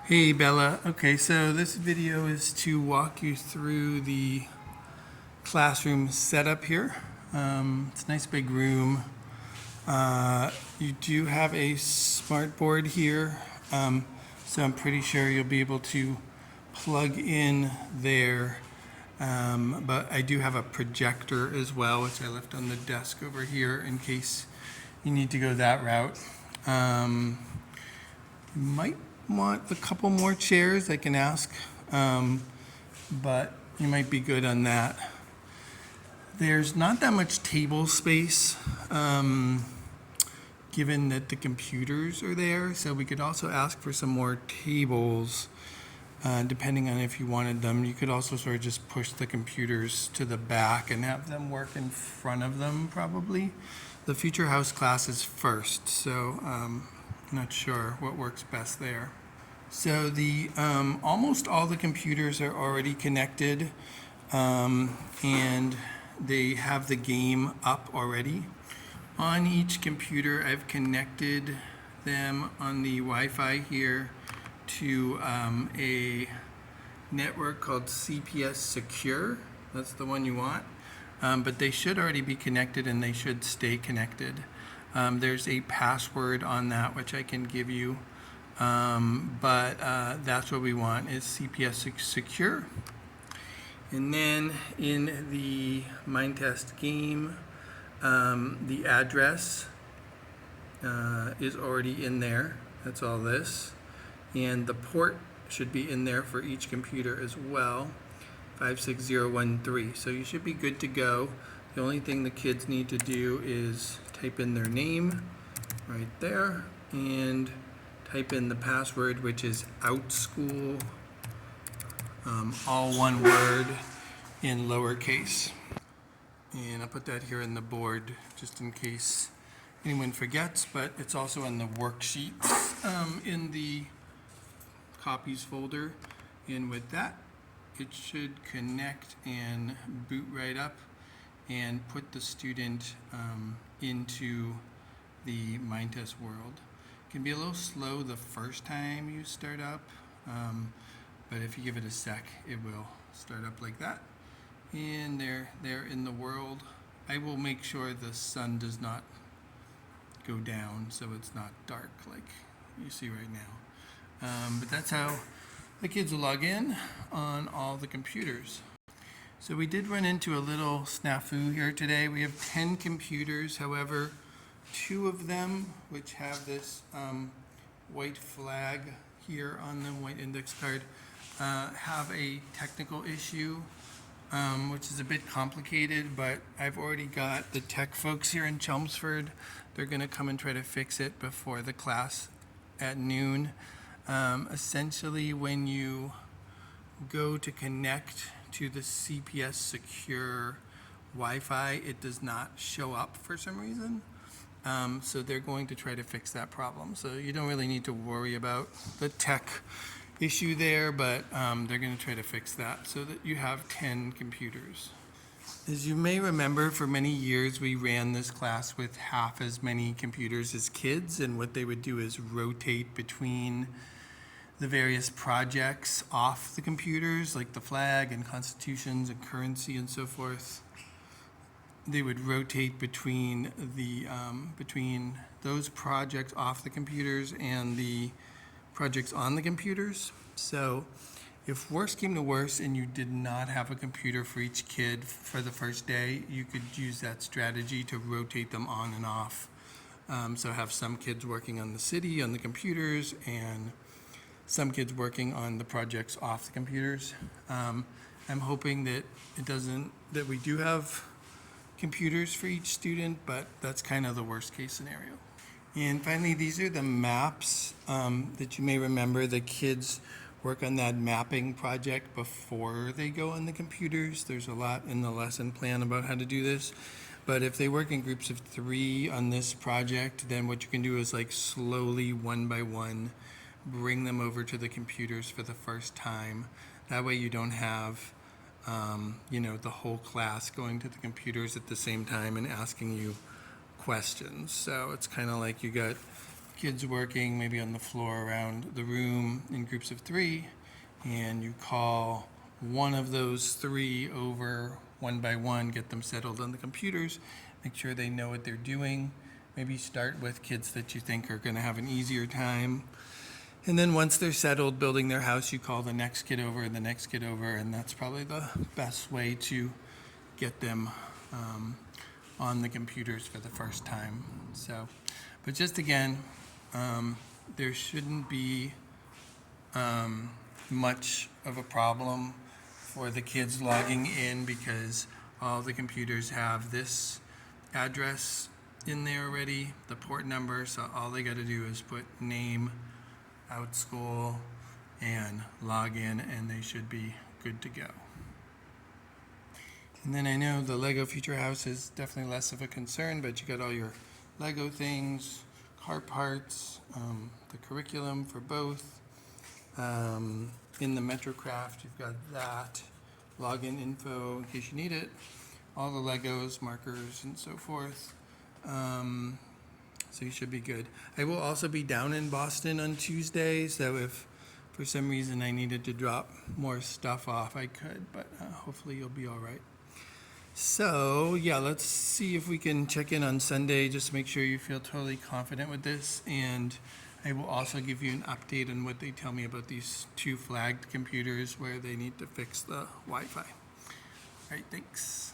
Hey Bella. Okay, so this video is to walk you through the classroom setup here. It's a nice big room. You do have a smart board here, so I'm pretty sure you'll be able to plug in there. But I do have a projector as well, which I left on the desk over here in case you need to go that route. You might want a couple more chairs, I can ask, but you might be good on that. There's not that much table space, given that the computers are there, so we could also ask for some more tables, depending on if you wanted them. You could also sort of just push the computers to the back and have them work in front of them, probably. The Future House class is first, so I'm not sure what works best there. So the almost all the computers are already connected, and they have the game up already. On each computer, I've connected them on the Wi-Fi here to a network called CPS Secure. That's the one you want. But they should already be connected and they should stay connected. There's a password on that which I can give you. But that's what we want is CPS Secure. And then in the Minetest game, the address is already in there. That's all this. And the port should be in there for each computer as well, 56013. So you should be good to go. The only thing the kids need to do is type in their name right there and type in the password, which is OutSchool, all one word in lowercase. And I'll put that here in the board just in case anyone forgets, but it's also in the worksheets in the copies folder. And with that, it should connect and boot right up and put the student into the Minetest world. It can be a little slow the first time you start up, but if you give it a sec, it will start up like that. And they're in the world. I will make sure the sun does not go down so it's not dark like you see right now. But that's how the kids will log in on all the computers. So we did run into a little snafu here today. We have 10 computers, however, 2 of them, which have this white flag here on them, white index card, have a technical issue, which is a bit complicated, but I've already got the tech folks here in Chelmsford. They're going to come and try to fix it before the class at noon. Essentially, when you go to connect to the CPS Secure Wi-Fi, it does not show up for some reason. So they're going to try to fix that problem. So you don't really need to worry about the tech issue there, but they're going to try to fix that so that you have 10 computers. As you may remember, for many years we ran this class with half as many computers as kids, and what they would do is rotate between the various projects off the computers, like the flag and constitutions and currency and so forth. They would rotate between those projects off the computers and the projects on the computers. So if worse came to worse and you did not have a computer for each kid for the first day, you could use that strategy to rotate them on and off. So have some kids working on the city on the computers and some kids working on the projects off the computers. I'm hoping that that we do have computers for each student, but that's kind of the worst case scenario. And finally, these are the maps that you may remember. The kids work on that mapping project before they go on the computers. There's a lot in the lesson plan about how to do this. But if they work in groups of 3 on this project, then what you can do is like slowly, one by one, bring them over to the computers for the first time. That way you don't have the whole class going to the computers at the same time and asking you questions. So it's kind of like you got kids working maybe on the floor around the room in groups of 3, and you call one of those 3 over one by one, get them settled on the computers, make sure they know what they're doing. Maybe start with kids that you think are going to have an easier time. And then once they're settled building their house, you call the next kid over and the next kid over, and that's probably the best way to get them on the computers for the first time. So, but just again, there shouldn't be much of a problem for the kids logging in because all the computers have this address in there already, the port number, so all they got to do is put name, Outschool, and log in, and they should be good to go. And then I know the Lego Future House is definitely less of a concern, but you got all your Lego things, car parts, the curriculum for both. In the MetroCraft, you've got that, login info in case you need it, all the Legos, markers, and so forth. So you should be good. I will also be down in Boston on Tuesday, so if for some reason I needed to drop more stuff off, I could, but hopefully you'll be all right. So, yeah, let's see if we can check in on Sunday, just to make sure you feel totally confident with this, and I will also give you an update on what they tell me about these 2 flagged computers where they need to fix the Wi-Fi. All right, thanks.